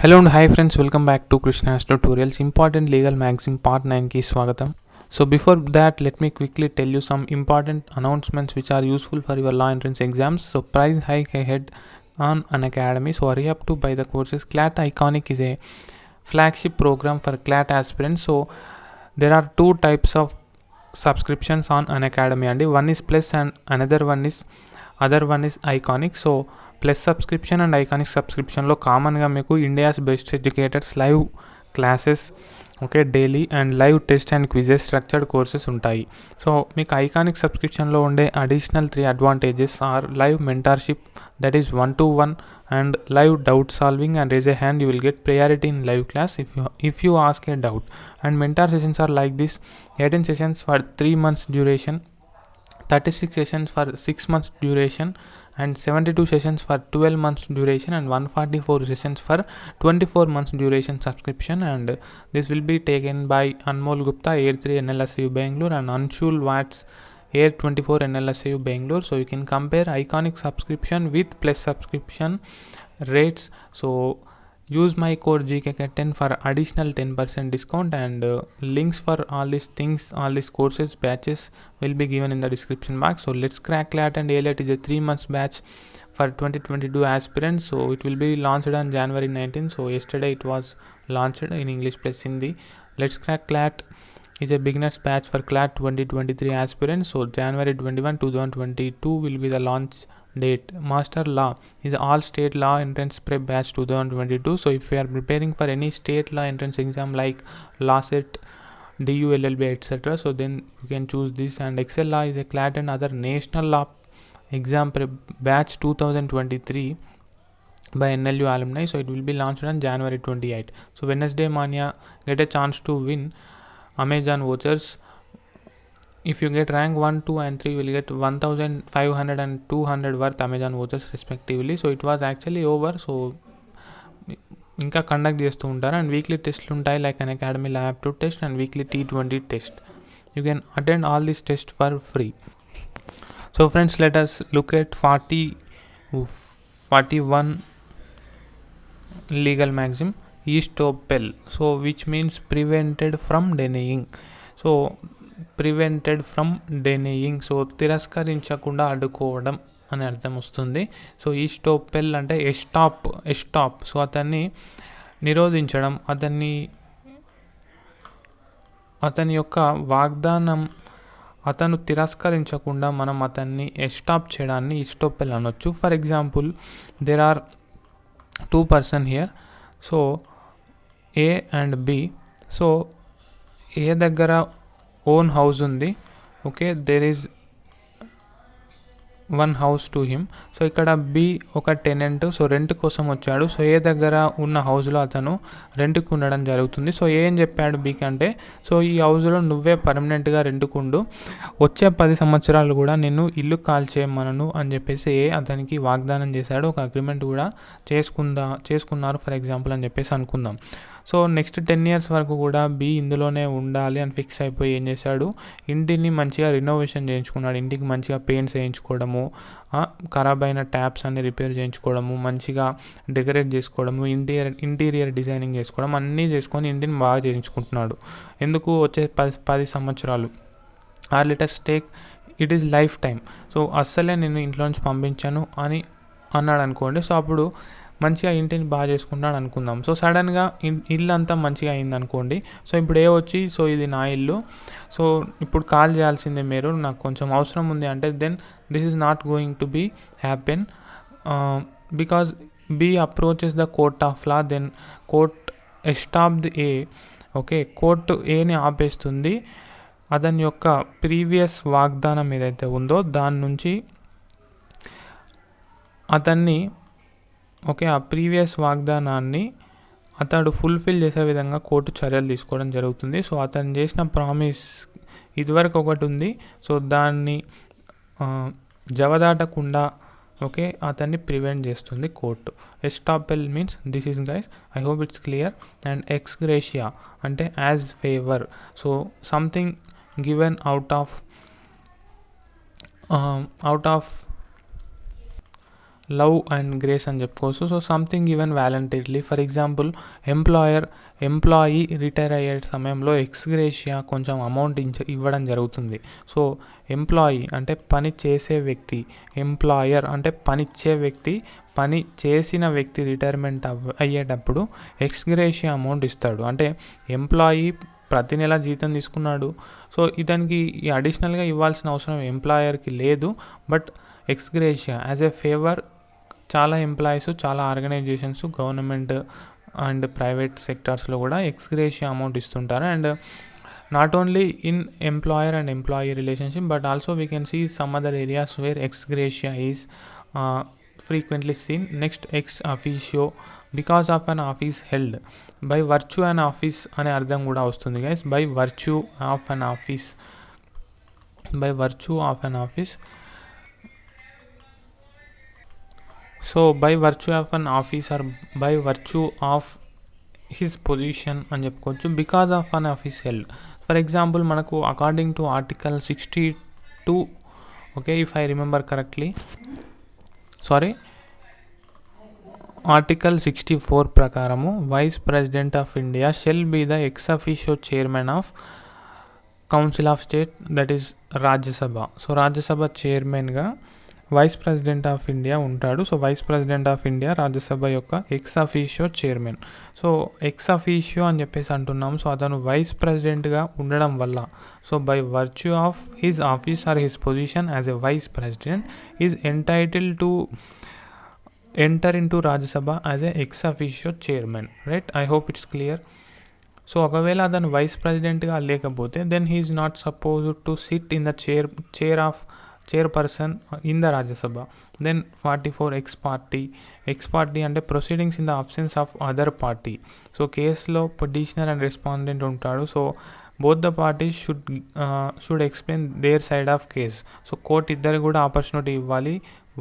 Hello and hi friends, welcome back to Krishna's tutorials. Important legal maxim part 9 ki swagatam. So before that, let me quickly tell you some important announcements which are useful for your law entrance exams. So price hike ahead on an academy. So hurry up to buy the courses. CLAT Iconic is a flagship program for CLAT aspirants. So there are two types of subscriptions on an academy, and one is plus and other one is iconic. So plus subscription and iconic సబ్స్క్రిప్షన్లో కామన్గా మీకు India's best educators live classes daily and live test and quizzes structured courses ఉంటాయి. So మీకు iconic సబ్స్క్రిప్షన్లో ఉండే additional 3 advantages are live mentorship, that is 1-to-1, and live doubt solving, and raise a hand, you will get priority in live class if you ask a doubt. And mentor sessions are like this: 18 sessions for 3 months duration, 36 sessions for 6 months duration, and 72 sessions for 12 months duration, and 144 sessions for 24 months duration subscription. And this will be taken by Anmol Gupta, Air 3 NLSU Bangalore, and Anshul Watts, Air 24 NLSU Bangalore. So you can compare iconic subscription with plus subscription rates. So use my code GKK10 for additional 10% discount, and links for all these things, all these courses, batches will be given in the description box. So let's crack CLAT and ALET is a 3 months batch for 2022 aspirants. So it will be launched on January 19th. So yesterday it was launched in English plus Hindi. Let's crack CLAT is a beginners batch for CLAT 2023 aspirants. So January 21, 2022 will be the launch date. Master Law is all state law entrance prep batch 2022. So if you are preparing for any state law entrance exam like LawSet, DU, LLB, etc., so then you can choose this. And Excel Law is a CLAT and other national law exam prep batch 2023 by NLU alumni. So it will be launched on January 28. So Wednesday mania, get a chance to win Amazon vouchers. If you get rank 1, 2 and 3, you will get 1,500 and 200 worth Amazon vouchers respectively. So it was actually over. So ఇంకా conduct చేస్తూ ఉంటారు. And weekly టెస్ట్లు ఉంటాయి like an academy lab 2 test and weekly T20 test. You can attend all this test for free. So friends, let us look at 41 legal maxim estoppel, so which means prevented from denying. So prevented from denying, so తిరస్కరించకుండా అడ్డుకోవడం అని అర్థం వస్తుంది. So ఈస్టోపెల్ అంటే ఎస్టాప్, so అతన్ని నిరోధించడం, అతని యొక్క వాగ్దానం అతను తిరస్కరించకుండా మనం అతన్ని ఎస్టాప్ చేయడాన్ని ఈస్టోపెల్ అనొచ్చు. For example, there are 2 persons here. So A and B. So A దగ్గర ఓన్ హౌస్ ఉంది. There is 1 house to him. So ఇక్కడ బి ఒక టెనెంట్, సో రెంట్ కోసం వచ్చాడు. సో ఏ దగ్గర ఉన్న హౌస్లో అతను రెంట్కి ఉండడం జరుగుతుంది. సో ఏం చెప్పాడు బీకి అంటే, సో ఈ హౌస్లో నువ్వే పర్మనెంట్గా రెంట్కుండు, వచ్చే 10 సంవత్సరాలు కూడా నేను ఇల్లు కాల్చేయమనను అని చెప్పేసి ఏ అతనికి వాగ్దానం చేశాడు. ఒక అగ్రిమెంట్ కూడా చేసుకున్నారు ఫర్ ఎగ్జాంపుల్ అని చెప్పేసి అనుకుందాం. సో నెక్స్ట్ 10 years వరకు కూడా బి ఇందులోనే ఉండాలి అని ఫిక్స్ అయిపోయి ఏం చేశాడు, ఇంటిని మంచిగా రినోవేషన్ చేయించుకున్నాడు. ఇంటికి మంచిగా పెయింట్స్ వేయించుకోవడము, ఖరాబ్ అయిన ట్యాప్స్ అన్ని రిపేర్ చేయించుకోవడము, మంచిగా డెకరేట్ చేసుకోవడము, ఇంటీరియర్ డిజైనింగ్ చేసుకోవడం, అన్నీ చేసుకొని ఇంటిని బాగా చేయించుకుంటున్నాడు. ఎందుకు వచ్చే 10 సంవత్సరాలు, or let us take it is life time. So అస్సలే నేను ఇంట్లో నుంచి పంపించాను అని అన్నాడు అనుకోండి. సో అప్పుడు మంచిగా ఇంటిని బాగా చేసుకుంటాడు అనుకుందాం. సో సడన్గా ఇల్లు అంతా మంచిగా అయింది అనుకోండి. సో ఇప్పుడు వచ్చి, సో ఇది నా ఇల్లు, సో ఇప్పుడు కాల్ చేయాల్సిందే మీరు, నాకు కొంచెం అవసరం ఉంది అంటే, then this is not going to be happen because B approaches the court of law. Then court estop the A. Court ఏని ఆపేస్తుంది. అతని యొక్క ప్రీవియస్ వాగ్దానం ఏదైతే ఉందో దాని నుంచి అతన్ని ఆ ప్రీవియస్ వాగ్దానాన్ని అతడు ఫుల్ఫిల్ చేసే విధంగా కోర్టు చర్యలు తీసుకోవడం జరుగుతుంది. సో అతను చేసిన ప్రామిస్ ఇదివరకు ఒకటి ఉంది, సో దాన్ని జవదాటకుండా అతన్ని ప్రివెంట్ చేస్తుంది court. Estoppel means this is guys, I hope it's clear. And ex gratia అంటే as favour, so something given out of love and grace అని చెప్పుకోవచ్చు. So something given voluntarily. For example employee retire అయ్యే సమయంలో ex gratia కొంచెం amount ఇవ్వడం జరుగుతుంది. So employee అంటే పని చేసే వ్యక్తి, ఎంప్లాయర్ అంటే పనిచ్చే వ్యక్తి, పని చేసిన వ్యక్తి రిటైర్మెంట్ అయ్యేటప్పుడు ఎక్స్గ్రేషియా అమౌంట్ ఇస్తాడు. అంటే ఎంప్లాయీ ప్రతి నెల జీతం తీసుకున్నాడు, సో ఇతనికి అడిషనల్గా ఇవ్వాల్సిన అవసరం ఎంప్లాయర్కి లేదు. But ex gratia as a favour చాలా ఎంప్లాయీస్, చాలా ఆర్గనైజేషన్స్, గవర్నమెంట్ అండ్ ప్రైవేట్ సెక్టార్స్లో కూడా ఎక్స్గ్రేషియా అమౌంట్ ఇస్తుంటారు. And not only in employer and employee relationship, but also we can see some other areas where ex gratia is frequently seen. Next, ex officio, because of an office held. By virtue an office అనే అర్థం కూడా వస్తుంది guys. By virtue of an office, by virtue of an office. So by virtue of an office or by virtue of his position అని చెప్పుకోవచ్చు. Because of an office held. For example మనకు according to article 62, okay, if I remember correctly, article 64 ప్రకారము vice president of India shall be the ex officio chairman of council of state, that is Rajya Sabha. So Rajya Sabha చైర్మన్గా vice president of India ఉంటాడు. So vice president of India Rajya Sabha యొక్క ex officio chairman. So ex officio అని చెప్పేసి అంటున్నాం. So అతను vice ప్రెసిడెంట్గా ఉండడం వల్ల, so by virtue of his office or his position as a vice president is entitled to enter into Rajya Sabha as a ex officio chairman. Right, I hope it's clear. So ఒకవేళ అతను vice ప్రెసిడెంట్గా లేకపోతే then he is not supposed to sit in the chairperson in the Rajya Sabha. Then 44 ex party అంటే proceedings in the absence of other party. So కేసులో petitioner and respondent ఉంటాడు. So both the parties should explain their side of case. So court ఇద్దరు కూడా opportunity ఇవ్వాలి.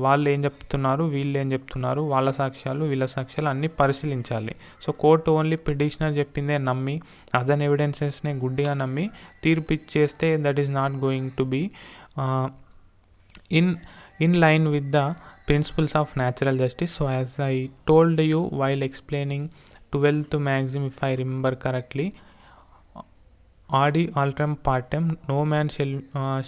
వాళ్ళు ఏం చెప్తున్నారు, వీళ్ళు ఏం చెప్తున్నారు, వాళ్ళ సాక్ష్యాలు వీళ్ళ సాక్ష్యాలు అన్నీ పరిశీలించాలి. సో కోర్టు ఓన్లీ పిటిషనర్ చెప్పిందే నమ్మి, అదర్ ఎవిడెన్సెస్ని గుడ్డిగా నమ్మి తీర్పు ఇచ్చేస్తే that is not going to be in line with the principles of natural justice. So as I told you while explaining 12th maxim, if I remember correctly, adi alteram partem, no man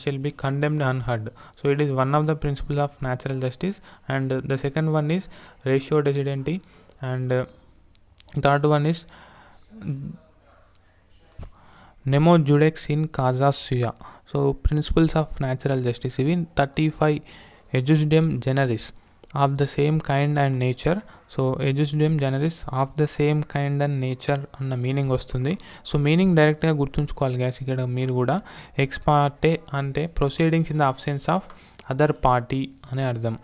shall be condemned unheard. So it is one of the principles of natural justice. And the second one is ratio decidendi, and third one is nemo judex in causa sua. So principles of natural justice, even 35 ejusdem generis of the same kind and nature. So ejusdem generis of the same kind and nature అన్న meaning వస్తుంది. So meaning డైరెక్ట్గా గుర్తుంచుకోవాలి guys. ఇక్కడ మీరు కూడా ex party అంటే proceedings in the absence of other party అనే అర్థం.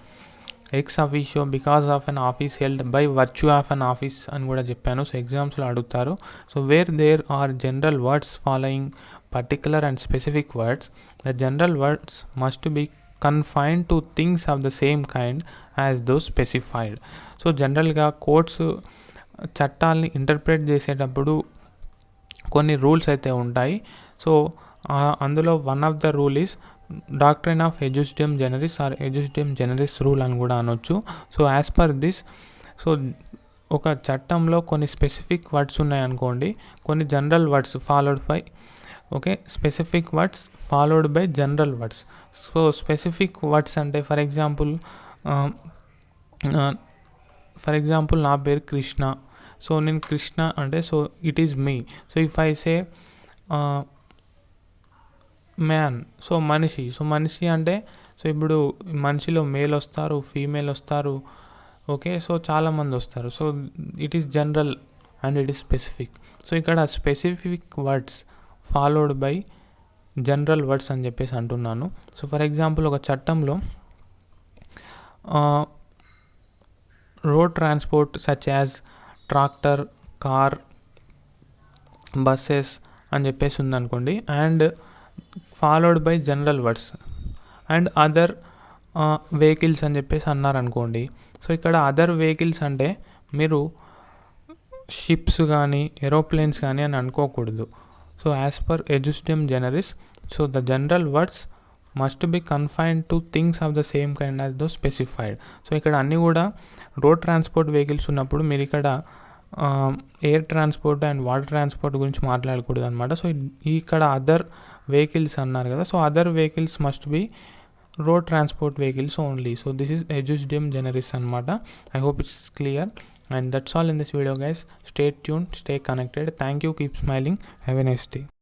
Ex officio because of an office held by virtue of an office అని కూడా చెప్పాను. సో ఎగ్జామ్స్లో అడుగుతారు. So where there are general words following particular and specific words, the general words must be confined to things of the same kind as those specified. So జనరల్గా courts చట్టాలని interpret చేసేటప్పుడు కొన్ని rules అయితే ఉంటాయి. So అందులో one of the rule is doctrine of ejusdem generis or ejusdem generis rule అని కూడా అనొచ్చు. So as per this, so ఒక చట్టంలో కొన్ని స్పెసిఫిక్ వర్డ్స్ ఉన్నాయనుకోండి, కొన్ని general words followed by, okay, specific words followed by general words. So specific words అంటే for example నా పేరు కృష్ణ. సో నేను కృష్ణ అంటే so it is me. So if I say man, so మనిషి. సో మనిషి అంటే సో ఇప్పుడు మనిషిలో మేల్ వస్తారు, ఫీమేల్ వస్తారు, ఓకే, సో చాలామంది వస్తారు. So it is general and it is specific. So ఇక్కడ specific words followed by general words అని చెప్పేసి అంటున్నాను. సో ఫర్ ఎగ్జాంపుల్ ఒక చట్టంలో road transport such as tractor, car, buses అని చెప్పేసి ఉందనుకోండి, and followed by general words and other vehicles అని చెప్పేసి అన్నారనుకోండి. సో ఇక్కడ అదర్ వెహికల్స్ అంటే మీరు షిప్స్ కానీ ఏరోప్లేన్స్ కానీ అని అనుకోకూడదు. So as per ejusdem generis, so the general words must be confined to things of the same kind as those specified. So ఇక్కడ అన్నీ కూడా రోడ్ ట్రాన్స్పోర్ట్ వెహికల్స్ ఉన్నప్పుడు మీరు ఇక్కడ air transport and water transport గురించి మాట్లాడకూడదు అనమాట. సో ఇక్కడ అదర్ వెహికల్స్ అన్నారు కదా, so other vehicles must be road transport vehicles only. So this is ejusdem generis అనమాట. I hope it's clear. And that's all in this video guys. Stay tuned, stay connected. Thank you, keep smiling, have a nice day.